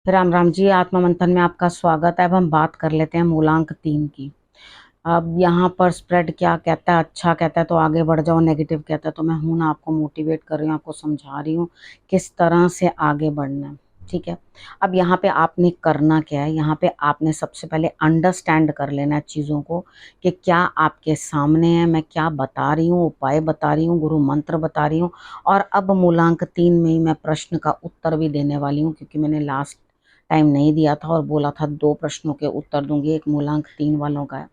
राम राम जी। आत्मा मंथन में आपका स्वागत है। अब हम बात कर लेते हैं मूलांक 3 की। अब यहाँ पर स्प्रेड क्या कहता है, अच्छा कहता है तो आगे बढ़ जाओ, नेगेटिव कहता है तो मैं हूं ना, आपको मोटिवेट कर रही हूँ, आपको समझा रही हूँ किस तरह से आगे बढ़ना है। ठीक है। अब यहाँ पे आपने करना क्या है, यहाँ पे आपने सबसे पहले अंडरस्टैंड कर लेना है चीज़ों को कि क्या आपके सामने है, मैं क्या बता रही हूँ, उपाय बता रही हूँ, गुरु मंत्र बता रही हूँ। और अब मूलांक 3 में ही मैं प्रश्न का उत्तर भी देने वाली हूँ, क्योंकि मैंने लास्ट टाइम नहीं दिया था और बोला था 2 प्रश्नों के उत्तर दूंगी, एक मूलांक 3 वालों का है।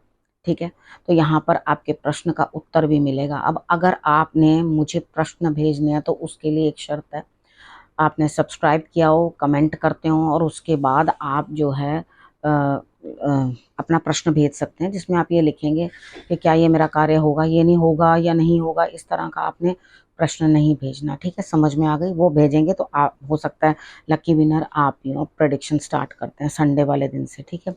ठीक है। तो यहाँ पर आपके प्रश्न का उत्तर भी मिलेगा। अब अगर आपने मुझे प्रश्न भेजने हैं तो उसके लिए एक शर्त है, आपने सब्सक्राइब किया हो, कमेंट करते हो और उसके बाद आप जो है अपना प्रश्न भेज सकते हैं, जिसमें आप ये लिखेंगे कि क्या ये मेरा कार्य होगा, ये नहीं होगा या नहीं होगा। इस तरह का आपने प्रश्न नहीं भेजना। ठीक है, समझ में आ गई? वो भेजेंगे तो आप, हो सकता है लकी विनर आप ही हो। प्रेडिक्शन स्टार्ट करते हैं संडे वाले दिन से। ठीक है।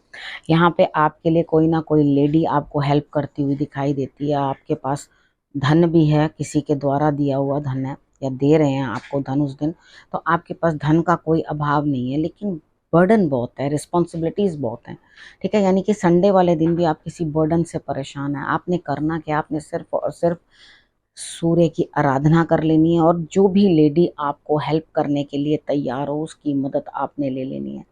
यहाँ पे आपके लिए कोई ना कोई लेडी आपको हेल्प करती हुई दिखाई देती है। आपके पास धन भी है, किसी के द्वारा दिया हुआ धन है या दे रहे हैं आपको धन उस दिन, तो आपके पास धन का कोई अभाव नहीं है, लेकिन बर्डन बहुत है, रिस्पॉन्सिबिलिटीज बहुत हैं। ठीक है। यानी कि संडे वाले दिन भी आप किसी बर्डन से परेशान हैं। आपने करना क्या, आपने सिर्फ और सिर्फ सूर्य की आराधना कर लेनी है, और जो भी लेडी आपको हेल्प करने के लिए तैयार हो उसकी मदद आपने ले लेनी है।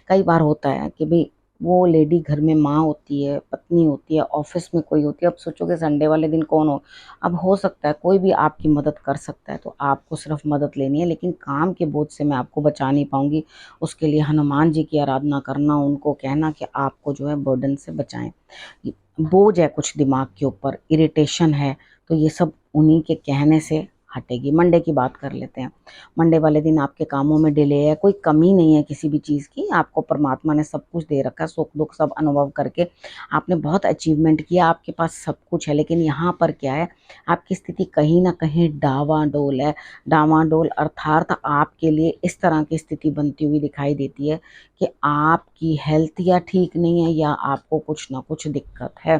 कई बार होता है कि भाई वो लेडी घर में माँ होती है, पत्नी होती है, ऑफिस में कोई होती है। अब सोचोगे संडे वाले दिन कौन हो, अब हो सकता है कोई भी आपकी मदद कर सकता है, तो आपको सिर्फ मदद लेनी है। लेकिन काम के बोझ से मैं आपको बचा नहीं पाऊंगी। उसके लिए हनुमान जी की आराधना करना, उनको कहना कि आपको जो है बर्डन से बचाएं। बोझ है कुछ दिमाग के ऊपर, इरिटेशन है, तो ये सब उन्हीं के कहने से हटेगी। मंडे की बात कर लेते हैं। मंडे वाले दिन आपके कामों में डिले है, कोई कमी नहीं है किसी भी चीज़ की। आपको परमात्मा ने सब कुछ दे रखा है, सुख दुख सब अनुभव करके आपने बहुत अचीवमेंट किया, आपके पास सब कुछ है। लेकिन यहाँ पर क्या है, आपकी स्थिति कहीं ना कहीं डावाडोल है। डावाडोल अर्थात आपके लिए इस तरह की स्थिति बनती हुई दिखाई देती है कि आपकी हेल्थ या ठीक नहीं है या आपको कुछ ना कुछ दिक्कत है।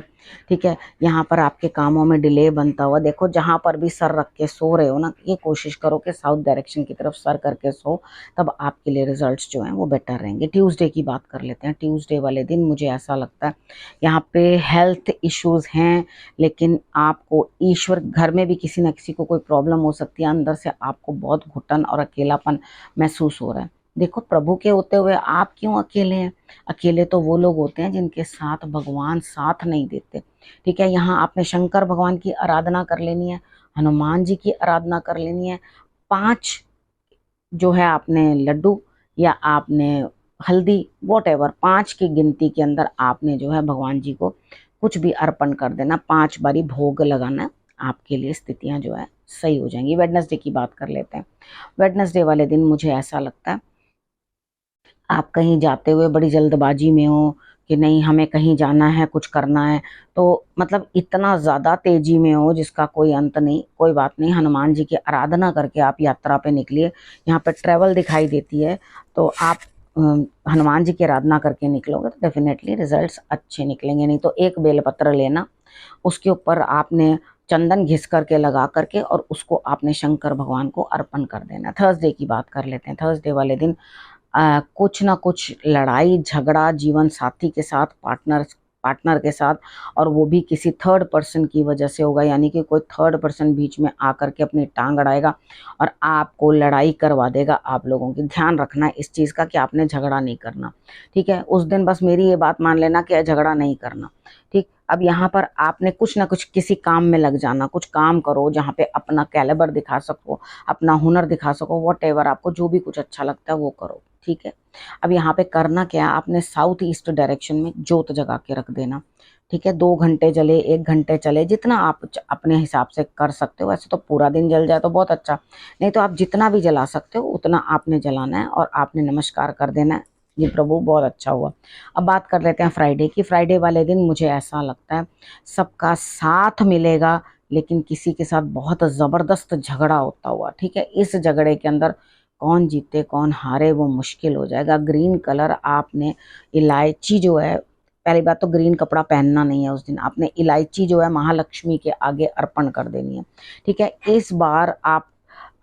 ठीक है। यहाँ पर आपके कामों में डिले बनता हुआ देखो। जहाँ पर भी सर रख के सो रहे हो ना, ये कोशिश करो कि साउथ डायरेक्शन की तरफ सर करके सो, तब आपके लिए रिजल्ट्स जो हैं वो बेटर रहेंगे। ट्यूसडे की बात कर लेते हैं। ट्यूसडे वाले दिन मुझे ऐसा लगता है यहाँ पे हेल्थ इश्यूज हैं, लेकिन आपको ईश्वर, घर में भी किसी न किसी को कोई प्रॉब्लम हो सकती है, अंदर से आपको बहुत घुटन और अकेलापन महसूस हो रहा है। देखो, प्रभु के होते हुए आप क्यों अकेले हैं? अकेले तो वो लोग होते हैं जिनके साथ भगवान साथ नहीं देते। ठीक है। यहाँ आपने शंकर भगवान की आराधना कर लेनी है, हनुमान जी की आराधना कर लेनी है। 5 जो है आपने लड्डू या आपने हल्दी, वॉट एवर, 5 की गिनती के अंदर आपने जो है भगवान जी को कुछ भी अर्पण कर देना। 5 बारी भोग लगाना। आपके लिए स्थितियां जो है सही हो जाएंगी। वेडनेसडे की बात कर लेते हैं। वेडनेसडे वाले दिन मुझे ऐसा लगता है आप कहीं जाते हुए बड़ी जल्दबाजी में हो कि नहीं हमें कहीं जाना है, कुछ करना है, तो मतलब इतना ज़्यादा तेजी में हो जिसका कोई अंत नहीं। कोई बात नहीं, हनुमान जी की आराधना करके आप यात्रा पे निकलिए। यहाँ पे ट्रेवल दिखाई देती है, तो आप हनुमान जी की आराधना करके निकलोगे तो डेफिनेटली रिजल्ट्स अच्छे निकलेंगे। नहीं तो एक बेलपत्र लेना, उसके ऊपर आपने चंदन घिस करके लगा करके और उसको आपने शंकर भगवान को अर्पण कर देना। थर्सडे की बात कर लेते हैं। थर्सडे वाले दिन कुछ ना कुछ लड़ाई झगड़ा जीवन साथी के साथ, पार्टनर के साथ, और वो भी किसी थर्ड पर्सन की वजह से होगा। यानी कि कोई थर्ड पर्सन बीच में आकर के अपनी टांग अड़ाएगा और आपको लड़ाई करवा देगा। आप लोगों की ध्यान रखना है इस चीज़ का कि आपने झगड़ा नहीं करना। ठीक है। उस दिन बस मेरी ये बात मान लेना कि झगड़ा नहीं करना। ठीक। अब यहाँ पर आपने कुछ ना कुछ किसी काम में लग जाना, कुछ काम करो जहाँ पे अपना कैलिबर दिखा सको, अपना हुनर दिखा सको, वॉट एवर, आपको जो भी कुछ अच्छा लगता है वो करो। ठीक है। अब यहाँ पे करना क्या है, आपने साउथ ईस्ट डायरेक्शन में जोत जगा के रख देना। ठीक है। 2 घंटे चले, 1 घंटे चले, जितना आप अपने हिसाब से कर सकते हो। वैसे तो पूरा दिन जल जाए तो बहुत अच्छा, नहीं तो आप जितना भी जला सकते हो उतना आपने जलाना है और आपने नमस्कार कर देना है। जी प्रभु, बहुत अच्छा हुआ। अब बात कर लेते हैं फ्राइडे की। फ्राइडे वाले दिन मुझे ऐसा लगता है सबका साथ मिलेगा, लेकिन किसी के साथ बहुत ज़बरदस्त झगड़ा होता हुआ। ठीक है। इस झगड़े के अंदर कौन जीते कौन हारे वो मुश्किल हो जाएगा। ग्रीन कलर आपने, इलायची जो है, पहली बात तो ग्रीन कपड़ा पहनना नहीं है उस दिन। आपने इलायची जो है महालक्ष्मी के आगे अर्पण कर देनी है। ठीक है। इस बार आप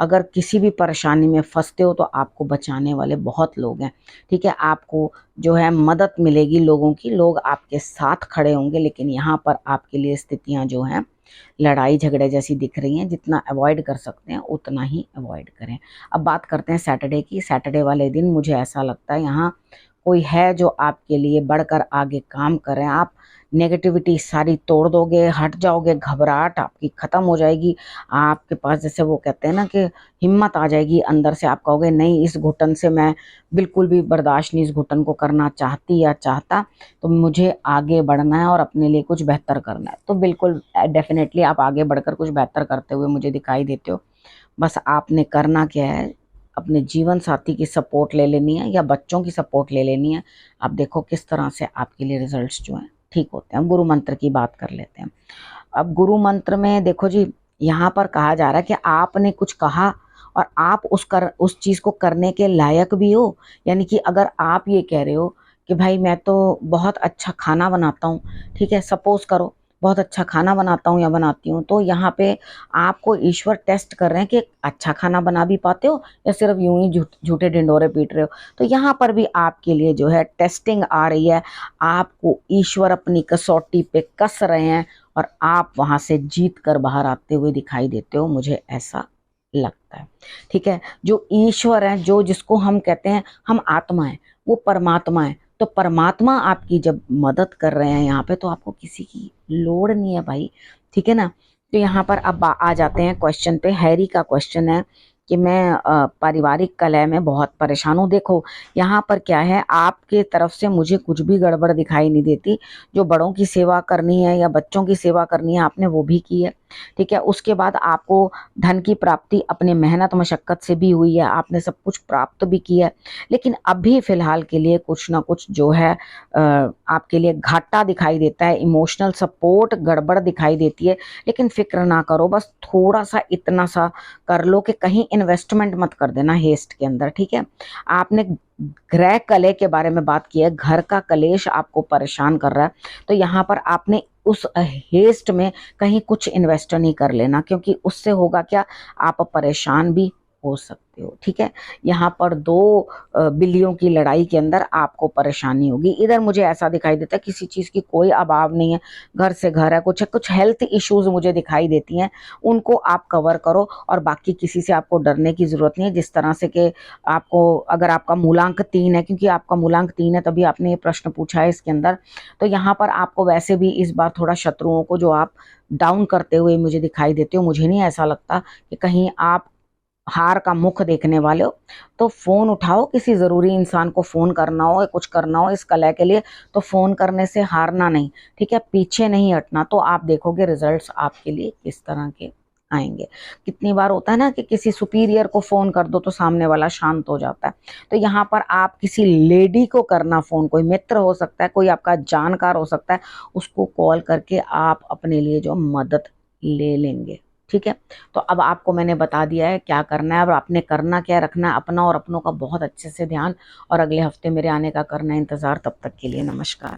अगर किसी भी परेशानी में फंसते हो तो आपको बचाने वाले बहुत लोग हैं, ठीक है। आपको जो है मदद मिलेगी लोगों की, लोग आपके साथ खड़े होंगे, लेकिन यहाँ पर आपके लिए स्थितियाँ जो हैं लड़ाई झगड़े जैसी दिख रही हैं। जितना अवॉइड कर सकते हैं उतना ही अवॉइड करें। अब बात करते हैं सैटरडे की। सैटरडे वाले दिन मुझे ऐसा लगता है यहाँ कोई है जो आपके लिए बढ़कर आगे काम करें। आप नेगेटिविटी सारी तोड़ दोगे, हट जाओगे, घबराहट आपकी ख़त्म हो जाएगी। आपके पास जैसे वो कहते हैं ना कि हिम्मत आ जाएगी अंदर से। आप कहोगे नहीं, इस घुटन से मैं बिल्कुल भी बर्दाश्त नहीं इस घुटन को करना चाहती या चाहता, तो मुझे आगे बढ़ना है और अपने लिए कुछ बेहतर करना है। तो बिल्कुल डेफिनेटली आप आगे बढ़कर कुछ बेहतर करते हुए मुझे दिखाई देते हो। बस आपने करना क्या है, अपने जीवन साथी की सपोर्ट ले लेनी है या बच्चों की सपोर्ट ले लेनी है। आप देखो किस तरह से आपके लिए रिजल्ट्स जो हैं ठीक होते हैं। हम गुरु मंत्र की बात कर लेते हैं। अब गुरु मंत्र में देखो जी, यहाँ पर कहा जा रहा है कि आपने कुछ कहा और आप उस चीज़ को करने के लायक भी हो। यानी कि अगर आप ये कह रहे हो कि भाई मैं तो बहुत अच्छा खाना बनाता हूँ, ठीक है, सपोज करो बहुत अच्छा खाना बनाता हूँ या बनाती हूँ, तो यहाँ पे आपको ईश्वर टेस्ट कर रहे हैं कि अच्छा खाना बना भी पाते हो या सिर्फ यूं ही झूठे ढिंडोरे पीट रहे हो। तो यहाँ पर भी आपके लिए जो है टेस्टिंग आ रही है। आपको ईश्वर अपनी कसौटी पे कस रहे हैं और आप वहां से जीत कर बाहर आते हुए दिखाई देते हो, मुझे ऐसा लगता है, ठीक है। जो ईश्वर है, जो जिसको हम कहते हैं हम आत्मा है, वो परमात्मा है। तो परमात्मा आपकी जब मदद कर रहे हैं यहाँ पे, तो आपको किसी की लोड़ नहीं है भाई, ठीक है ना। तो यहाँ पर अब आ जाते हैं क्वेश्चन पे। हैरी का क्वेश्चन है कि मैं पारिवारिक कलह में बहुत परेशान हूँ। देखो यहाँ पर क्या है, आपके तरफ से मुझे कुछ भी गड़बड़ दिखाई नहीं देती। जो बड़ों की सेवा करनी है या बच्चों की सेवा करनी है आपने वो भी की है, ठीक है। उसके बाद आपको धन की प्राप्ति अपने मेहनत मशक्कत से भी हुई है, आपने सब कुछ प्राप्त भी किया है। लेकिन अभी फिलहाल के लिए कुछ ना कुछ जो है आपके लिए घाटा दिखाई देता है, इमोशनल सपोर्ट गड़बड़ दिखाई देती है। लेकिन फिक्र ना करो, बस थोड़ा सा इतना सा कर लो कि कहीं इन्वेस्टमेंट मत कर देना हेस्ट के अंदर, ठीक है। आपने गृह कलह के बारे में बात की है, घर का कलेश आपको परेशान कर रहा है, तो यहाँ पर आपने उस हेस्ट में कहीं कुछ इन्वेस्ट नहीं कर लेना, क्योंकि उससे होगा क्या, आप परेशान भी हो सकते हो, ठीक है। यहाँ पर दो बिल्लियों की लड़ाई के अंदर आपको परेशानी होगी। इधर मुझे ऐसा दिखाई देता है किसी चीज़ की कोई अभाव नहीं है, घर से घर है, कुछ हेल्थ इश्यूज मुझे दिखाई देती हैं, उनको आप कवर करो और बाकी किसी से आपको डरने की ज़रूरत नहीं है। जिस तरह से कि आपको, अगर आपका मूलांक 3 है, क्योंकि आपका मूलांक 3 है तभी आपने ये प्रश्न पूछा है इसके अंदर, तो यहाँ पर आपको वैसे भी इस बार थोड़ा शत्रुओं को जो आप डाउन करते हुए मुझे दिखाई देते हो, मुझे नहीं ऐसा लगता कि कहीं आप हार का मुख देखने वाले हो। तो फोन उठाओ, किसी जरूरी इंसान को फोन करना हो या कुछ करना हो इस कलह के लिए, तो फोन करने से हारना नहीं, ठीक है, पीछे नहीं हटना। तो आप देखोगे रिजल्ट्स आपके लिए किस तरह के आएंगे। कितनी बार होता है ना कि किसी सुपीरियर को फोन कर दो तो सामने वाला शांत हो जाता है। तो यहाँ पर आप किसी लेडी को करना फोन, कोई मित्र हो सकता है, कोई आपका जानकार हो सकता है, उसको कॉल करके आप अपने लिए जो मदद ले लेंगे, ठीक है। तो अब आपको मैंने बता दिया है क्या करना है। अब आपने करना क्या रखना है, अपना और अपनों का बहुत अच्छे से ध्यान, और अगले हफ्ते मेरे आने का करना है इंतजार। तब तक के लिए नमस्कार।